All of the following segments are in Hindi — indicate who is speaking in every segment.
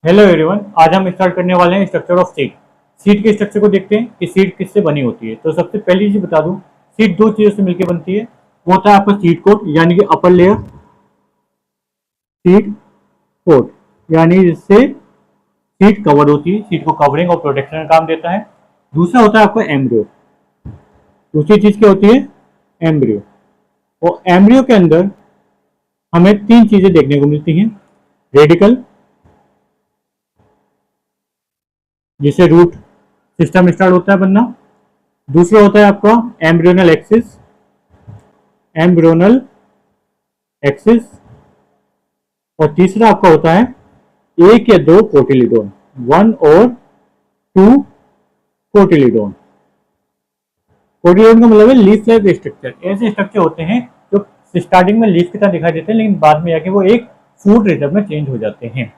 Speaker 1: हेलो एवरीवन, आज हम स्टार्ट करने वाले हैं स्ट्रक्चर ऑफ सीड। सीड के स्ट्रक्चर को देखते हैं कि सीड किससे बनी होती है। तो सबसे पहली चीज बता दूं, सीड दो चीजों से मिलकर बनती है। वो होता है आपका सीड कोट यानी कि अपर लेयर, सीड कोट यानी जिससे सीड कवर होती है, सीड को कवरिंग और प्रोटेक्शन का काम देता है। दूसरा होता है आपका एम्ब्रियो। दूसरी चीज क्या होती है? एम्ब्रियो। और एम्ब्रियो के अंदर हमें तीन चीजें देखने को मिलती हैं। रेडिकल, जिससे रूट सिस्टम स्टार्ट होता है बनना। दूसरा होता है आपका एम्ब्रियोनल एक्सिस, एम्ब्रियोनल एक्सिस। और तीसरा आपका होता है एक या दो कोटिलीडोन, वन और टू कोटिलीडोन। कोटिलीडोन का मतलब है लीफ लाइक स्ट्रक्चर। ऐसे स्ट्रक्चर होते हैं जो स्टार्टिंग में लीफ की तरह दिखाई देते हैं, लेकिन बाद में जाके वो एक फूड रिजर्व में चेंज हो जाते हैं।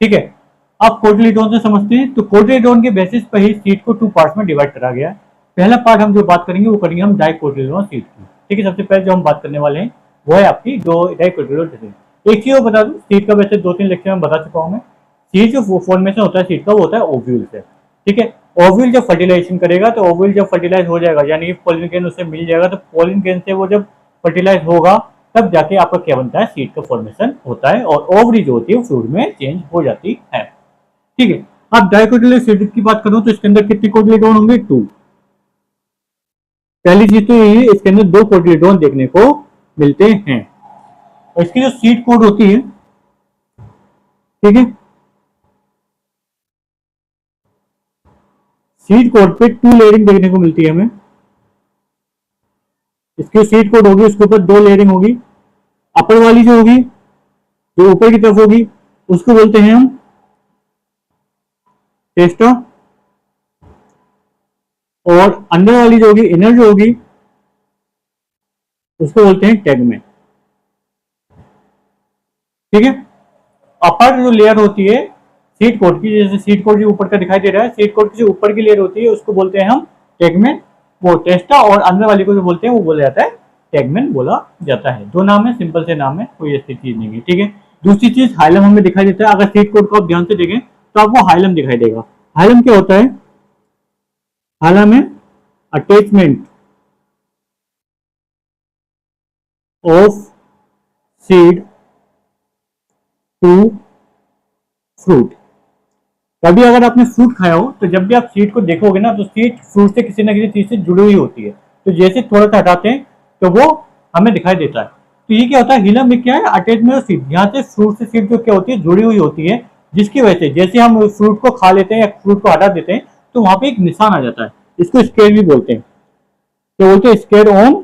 Speaker 1: ठीक है, अब कोटिलीडोन से समझते हैं। तो कोटिलीडोन के बेसिस पर ही सीड को टू पार्ट्स में डिवाइड करा गया है। पहला पार्ट हम जो बात करेंगे वो करेंगे हम डाइकोटिलीडोन सीड की। ठीक है, सबसे पहले जो हम बात करने वाले हैं वो है आपकी दो डाइकोटिलीडोन सीड। एक चीज बता दूं, सीड का वैसे दो तीन लेक्चर में बता चुका हूं मैं। सीड जो फॉर्मेशन होता है सीड का वो होता है ओव्यूल से। ठीक है, ओव्यूल जब फर्टिलाइजेशन करेगा तो ओव्यूल जब फर्टिलाइज हो जाएगा यानी कि पोलिन ग्रेन उसे मिल जाएगा, तो पोलिन ग्रेन से वो जब फर्टिलाइज होगा तब जाके आपका क्या बनता है, सीड का फॉर्मेशन होता है और ओवरी जो होती है वो फ्लूइड में चेंज हो जाती है। ठीक है, अब डाइकोटिलेडोन सीड की बात करूं तो इसके अंदर कितने कोटिलीडोन होंगे? टू। पहली चीज तो यही है, इसके अंदर दो कोटिलीडोन देखने को मिलते हैं। और इसकी जो सीड कोड होती है, ठीक है, सीड कोड पे टू लेयरिंग देखने को मिलती है हमें। इसकी सीड कोड होगी उसके ऊपर दो लेयरिंग होगी। अपर वाली जो होगी, जो ऊपर की तरफ होगी, उसको बोलते हैं हम टेस्टा। और अंदर वाली जो होगी, इनर जो होगी, उसको बोलते हैं टेगमेन। ठीक है, अपर जो लेयर होती है सीड कोट की, जैसे सीड कोट जो ऊपर का दिखाई दे रहा है, सीड कोट की जो ऊपर की लेयर होती है उसको बोलते हैं हम टेगमेन, वो टेस्टा। और अंदर वाली को जो बोलते हैं वो बोला जाता है टेगमेन बोला जाता है। दो नाम है, सिंपल से नाम है, कोई ऐसी चीज नहीं है। ठीक है, दूसरी चीज हाइलम हमें दिखाई देता है। अगर सीड कोट को आप ध्यान से देखें तो आपको हाइलम दिखाई देगा। हाइलम क्या होता है? हाइलम है attachment of seed to fruit. कभी अगर आपने फ्रूट खाया हो तो जब भी आप सीड को देखोगे ना तो सीड फ्रूट से किसी ना किसी चीज से जुड़ी हुई होती है। तो जैसे थोड़ा सा हटाते हैं तो वो हमें दिखाई देता है। तो ये क्या होता है, हिलम में क्या है, अटैचमेंट ऑफ सीड। यहाँ से फ्रूट से सीड जो क्या होती है, जुड़ी हुई होती है, जिसकी वजह से जैसे हम फ्रूट को खा लेते हैं या फ्रूट को हटा देते हैं तो वहां पे एक निशान आ जाता है। इसको स्केर भी बोलते हैं। तो बोलते हैं स्केर ऑन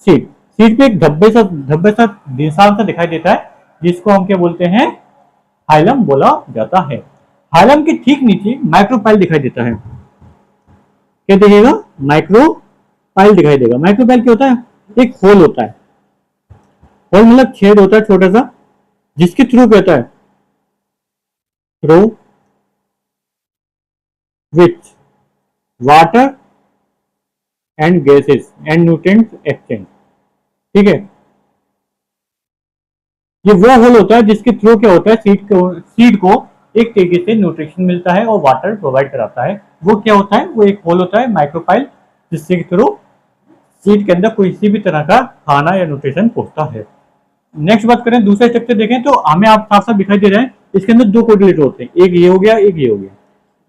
Speaker 1: सीड। सीड पे एक धब्बे सा निशान सा दिखाई देता है, जिसको हम क्या बोलते हैं, हाइलम बोला जाता है। हाइलम के ठीक नीचे माइक्रोपाइल दिखाई देता है। क्या दिखेगा? माइक्रोपाइल दिखाई देगा। माइक्रोपाइल क्या होता है? एक होल होता है। होल मतलब छेद होता है छोटा सा, जिसके थ्रू क्या होता है, through which water and gases and nutrients exchange. ठीक है, ये वो होल होता है जिसके थ्रू क्या होता है, सीड को एक तरीके से न्यूट्रिशन मिलता है और वाटर प्रोवाइड कराता है। वो क्या होता है, वो एक होल होता है माइक्रोपाइल, जिसके थ्रू सीड के अंदर कोई किसी भी तरह का खाना या न्यूट्रिशन पहुंचता है। नेक्स्ट बात करें, दूसरा स्ट्रक्चर देखें तो हमें आप साफ साफ दिखाई दे रहा है, इसके अंदर दो कोटिलेटर होते हैं, एक ये हो गया, एक ये हो गया।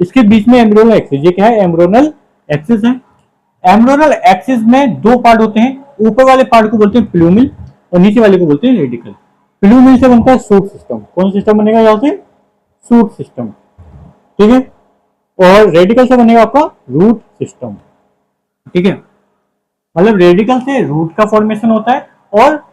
Speaker 1: इसके बीच में एम्ब्रियोनल एक्सिस, ये क्या है, एम्ब्रियोनल एक्सिस है। एम्ब्रियोनल एक्सिस में दो पार्ट होते हैं। ऊपर वाले पार्ट को बोलते हैं प्लूमिल और नीचे वाले को बोलते हैं रेडिकल। प्लूमिल से बनता है सूट सिस्टम। कौन सिस्टम बनेगा यहाँ से? Shoot system. ठीक है, और रेडिकल से बनेगा आपका रूट सिस्टम। ठीक है, मतलब रेडिकल से रूट का फॉर्मेशन होता है और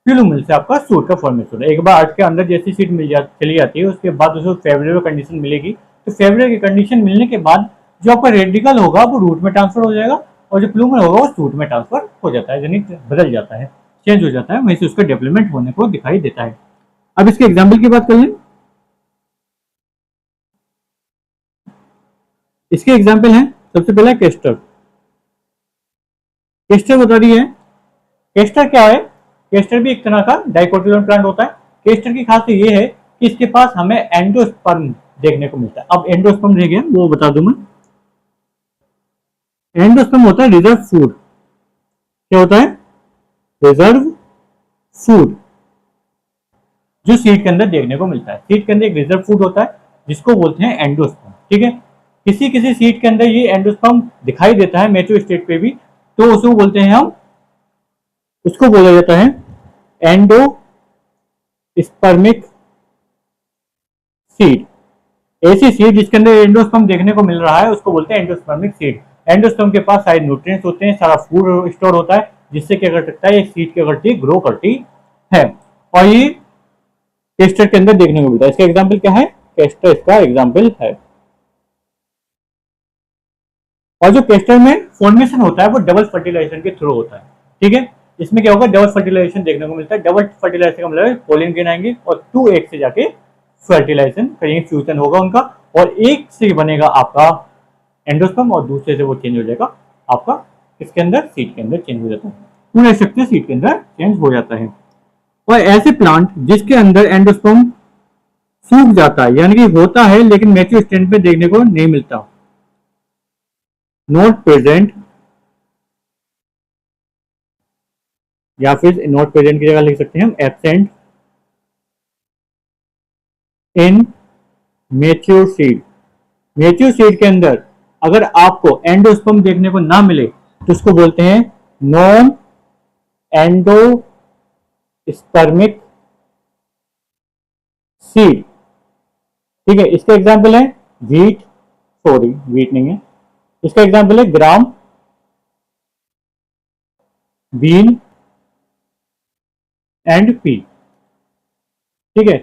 Speaker 1: प्लूमिल से आपका सूट का फॉर्मेशन होता है। एक बार अर्थ के अंदर जैसी सीट चली जाती है उसके बाद उसको फेवरेबल कंडीशन मिलेगी। तो फेवरेबल कंडीशन मिलने के बाद जो आपका रेडिकल होगा वो रूट में ट्रांसफर हो जाएगा और जो प्लूमिल होगा वो सूट में ट्रांसफर हो जाता है, यानी बदल जाता है, चेंज हो जाता है। वहीं से उसका डेवलपमेंट होने को दिखाई देता है। अब इसके एग्जाम्पल की बात कर लें। इसके एग्जाम्पल है, सबसे पहला केस्टर। केस्टर बता रही है, केस्टर क्या है? केस्टर भी एक तरह का डाइकोटिलेडोन प्लांट होता है। केस्टर की खासियत ये है कि इसके पास हमें एंडोस्पर्म देखने को मिलता है। अब एंडोस्पर्म रह गया, वो बता दूं मैं। एंडोस्पर्म होता है रिजर्व फूड। क्या होता है? रिजर्व फूड, जो सीड के अंदर देखने को मिलता है। सीड के अंदर एक रिजर्व फूड होता है जिसको बोलते हैं एंडोस्पर्म। ठीक है, किसी किसी सीड के अंदर ये एंडोस्पर्म दिखाई देता है मैच्योर स्टेट पे भी, तो उसको बोलते हैं हम, उसको बोला जाता है एंडोस्पर्मिक सीड। ऐसी सीड जिसके अंदर एंडोस्पर्म देखने को मिल रहा है उसको बोलते हैं एंडोस्पर्मिक सीड। एंडोस्पर्म के पास सारे न्यूट्रिएंट्स होते हैं, सारा फूड स्टोर होता है, जिससे क्या कर सकता है, एक सीड क्या करती है, ग्रो करती है। और ये केस्टर के अंदर देखने को मिलता है। इसका एग्जाम्पल क्या है? केस्टर इसका एग्जाम्पल है। और जो केस्टर में फॉर्मेशन होता है वो डबल फर्टिलाइजेशन के थ्रू होता है। ठीक है, इसमें क्या होगा, डबल फर्टिलाइजेशन देखने को मिलता है। डबल फर्टिलाइजेशन का मतलब पोलिन ग्रेन आएंगे और 2 एग से जाके फर्टिलाइजेशन करेंगे, फ्यूजन होगा उनका, और एक से बनेगा आपका एंडोस्पर्म और दूसरे से वो चेंज हो जाएगा आपका इसके अंदर, सीड के अंदर चेंज हो जाता है। पूरा स्ट्रक्चर सीड के अंदर चेंज हो जाता है। और ऐसे प्लांट जिसके अंदर एंडोस्पर्म सूख जाता है, यानी कि होता है लेकिन मैच्योर स्टेज पे देखने को नहीं मिलता, नॉट प्रेजेंट, या फिर नॉट प्रेजेंट की जगह लिख सकते हैं हम absent in mature seed. Mature seed के अंदर अगर आपको एंडोस्पर्म देखने को ना मिले तो उसको बोलते हैं नॉन एंडोस्पर्मिक सीड। ठीक है, इसका एग्जांपल है वीट, सॉरी वीट नहीं है, इसका एग्जांपल है ग्राम, बीन एंड पी। ठीक है,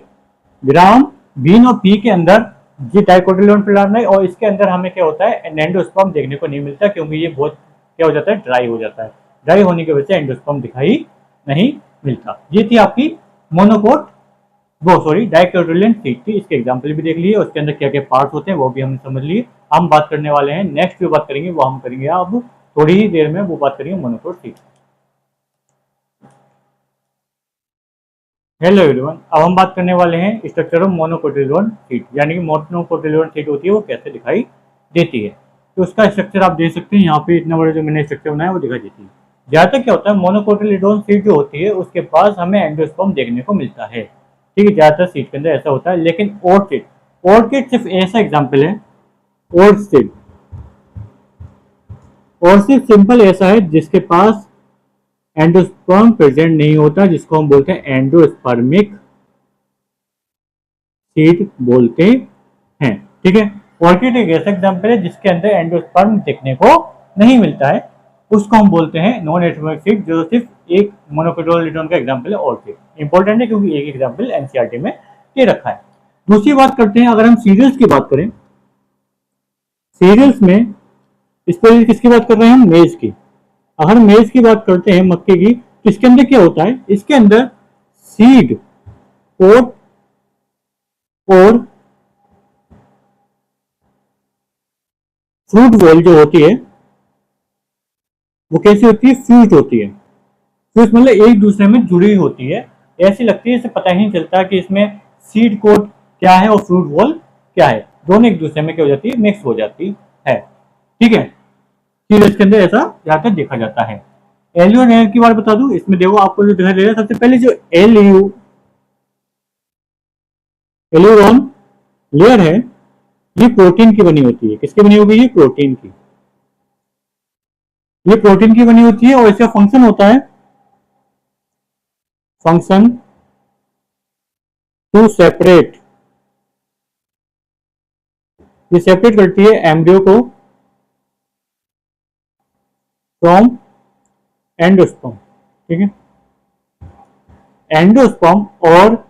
Speaker 1: ग्राम, बीन और पी के अंदर जी डाइकोटिलेडोन प्लांट है, और इसके अंदर हमें क्या होता है, एंडोस्पर्म देखने को नहीं मिलता, क्योंकि ये बहुत क्या हो जाता है, ड्राई हो जाता है। ड्राई होने की वजह से एंडोस्पर्म दिखाई नहीं मिलता। ये थी आपकी मोनोकोट, वो सॉरी डाइकोटिलेडोन सीड थी। इसके एग्जांपल भी देख लिए, उसके अंदर क्या क्या पार्ट्स होते हैं वो भी हमने समझ लिए। हम बात करने वाले हैं, नेक्स्ट जो बात करेंगे वो हम करेंगे अब थोड़ी ही देर में, वो बात करेंगे मोनोकोट सीड। हेलो एवरीवन, अब हम बात करने वाले हैं स्ट्रक्चर ऑफ मोनोकोटिलेडोन सीड, यानी कि मोनोकोटिलेडोन सीड होती है वो कैसे दिखाई देती है। तो उसका स्ट्रक्चर आप देख सकते हैं यहाँ पे, इतना बड़ा जो मैंने स्ट्रक्चर बनाया वो दिखाई देती है। ज्यादातर क्या होता है, मोनोकोटिलेडोन सीड जो होती है उसके पास हमें एंडोस्पर्म देखने को मिलता है। ठीक है, ज्यादातर सीड के अंदर ऐसा होता है। लेकिन ऑर्किड, ऑर्किड सिर्फ ऐसा एग्जाम्पल है, ऑर्किड, ऑर्किड सिंपल ऐसा है जिसके पास एंडोस्पर्म प्रेजेंट नहीं होता, जिसको हम बोलते हैं एंडोस्पर्मिक सीड बोलते हैं। ठीक है, ऑर्किड एक ऐसा एग्जांपल है जिसके अंदर एंडोस्पर्म देखने को नहीं मिलता है, उसको हम बोलते हैं नॉन एटॉमिक सीड, जो सिर्फ एक मोनोकोटिलेडोन का एग्जांपल है। ऑर्किड इंपॉर्टेंट है क्योंकि एक एग्जांपल एनसीईआरटी में दे रखा है। दूसरी बात करते हैं, अगर हम सीरियल्स की बात करें, सीरियल्स में इस पर किसकी बात कर रहे हैं हम, मेज की। अगर मेज की बात करते हैं, मक्के की, तो इसके अंदर क्या होता है, इसके अंदर सीड कोट और फ्रूट वॉल जो होती है वो कैसी होती है, फ्यूज होती है। फ्यूज मतलब एक दूसरे में जुड़ी होती है, ऐसी लगती है इसे पता ही नहीं चलता कि इसमें सीड कोट क्या है और फ्रूट वॉल क्या है, दोनों एक दूसरे में क्या हो जाती है, मिक्स हो जाती है। ठीक है, सीरियल्स के अंदर ऐसा ज्यादातर देखा जाता है। एलयू लेयर की बात बता दूं, इसमें देखो आपको जो दिखाई दे रहा है, सबसे पहले जो एल्यूरोन लेयर है ये प्रोटीन की बनी होती है। किसकी बनी होगी, ये प्रोटीन की, ये प्रोटीन की बनी होती है। और इसका फंक्शन होता है, फंक्शन टू सेपरेट, ये सेपरेट करती है एम्ब्रियो को फ्रॉम एंडोस्पर्म। ठीक है, एंडोस्पर्म और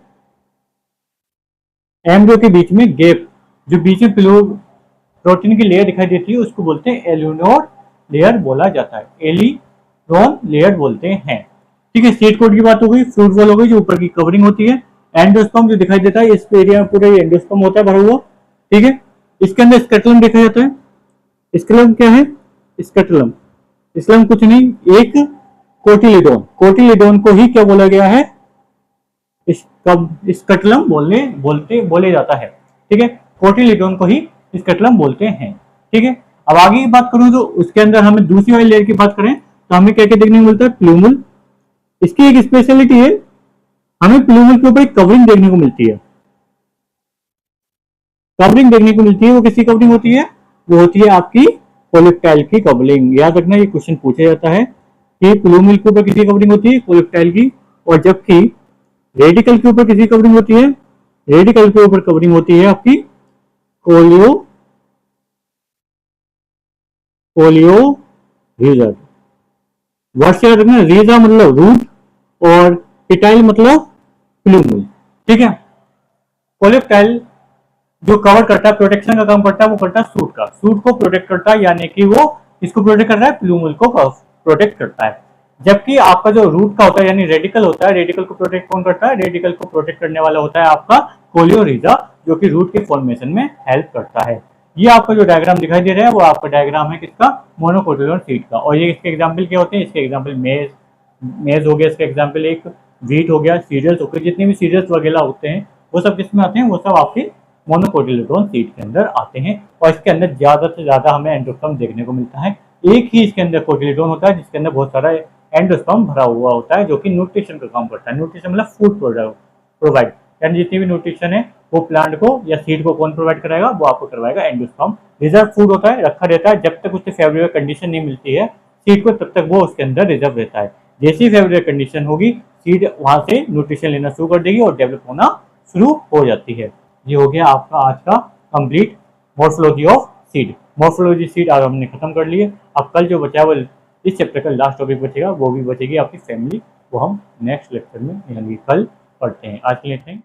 Speaker 1: एम्ब्रियो के बीच में गैप, जो बीच में प्रोटीन की लेयर दिखाई देती है, उसको बोलते हैं एल्यूनोर लेयर बोला जाता है, एलिरोन लेयर बोलते हैं। ठीक है, सीड कोट की बात हो गई, फ्रूट वॉल हो गई जो ऊपर की कवरिंग होती है, एंडोस्पर्म जो दिखाई देता है, इस एरिया में पूरा एंडोस्पर्म होता है भरा हुआ। ठीक है, इसके अंदर स्केटलम देखा जाता है। स्केटलम क्या है, स्केटलम, स्केटलम कुछ नहीं, एक कोटिलिडोन, कोटिलिडोन को ही क्या बोला गया है, स्कैटलम बोले जाता है। ठीक है, कोटिलेडोन को ही स्कैटलम बोलते हैं। ठीक है, अब आगे की बात करूं तो उसके अंदर हमें दूसरी वाली लेयर की बात करें तो हमें क्या क्या देखने को मिलता है, प्लूमल। इसकी एक स्पेशलिटी है, हमें प्लूमल के ऊपर एक कवरिंग देखने को मिलती है। कवरिंग देखने को मिलती है, वो किसकी कवरिंग होती है, वो होती है आपकी कोलेप्टाइल की कवरिंग। याद रखना, ये क्वेश्चन पूछा जाता है कि प्लूमल के ऊपर किसकी कवरिंग होती है, कोलेप्टाइल की। और जबकि रेडिकल के ऊपर किसकी कवरिंग होती है, रेडिकल के ऊपर कवरिंग होती है आपकी कोलियोरिजर। वर्ड से याद रखना, रीजा मतलब रूट और पिटाइल मतलब प्लूमल। ठीक है, कोलेप्टाइल जो कवर करता है, प्रोटेक्शन का काम करता है, वो करता है सूट का, सूट को प्रोटेक्ट करता है, यानी कि वो इसको प्रोटेक्ट कर रहा है, प्लूमल को प्रोटेक्ट करता है। जबकि आपका जो रूट का होता है यानी रेडिकल होता है, रेडिकल को प्रोटेक्ट कौन करता है, रेडिकल को प्रोटेक्ट करने वाला होता है आपका कोलियोरिजा, जो कि रूट के फॉर्मेशन में हेल्प करता है। ये आपका जो डायग्राम दिखाई दे रहा है वो आपका डायग्राम है किसका, मोनोकोटिलेडोन सीड का। और ये इसके एग्जाम्पल क्या होते हैं, इसके एग्जाम्पल मेज हो गया, इसका एग्जाम्पल एक व्हीट हो गया, सीरियल्स हो गए, जितने भी सीरियल्स वगैरह होते हैं वो सब किसमें आते हैं, वो सब आपके मोनोकोटिलेडोन सीड के अंदर आते हैं। और इसके अंदर ज्यादा से ज्यादा हमें एंडोस्पर्म देखने को मिलता है। एक ही इसके अंदर कोटिलेडोन होता है जिसके अंदर बहुत सारा एंडोस्पर्म भरा हुआ होता है, जो कि न्यूट्रिशन का काम करता है। न्यूट्रिशन मतलब फूड प्रोवाइड, यानी जितनी भी न्यूट्रिशन है वो प्लांट को या सीड को कौन प्रोवाइड कराएगा, वो आपको करवाएगा एंडोस्पर्म। रिजर्व फूड होता है, रखा रहता है, जब तक उससे फेवरेबल कंडीशन नहीं मिलती है सीड को तब तक वो उसके अंदर रिजर्व रहता है। जैसी फेवरेबल कंडीशन होगी सीड वहां से न्यूट्रिशन लेना शुरू कर देगी और डेवलप होना शुरू हो जाती है। ये हो गया आपका आज का complete morphology of seed. Morphology seed आज हमने खत्म कर लिए। अब कल जो बचा वो इस चैप्टर का लास्ट टॉपिक बचेगा, वो भी बचेगी आपकी फैमिली, वो हम नेक्स्ट लेक्चर में यानी कल पढ़ते हैं। आज के लिए थैंक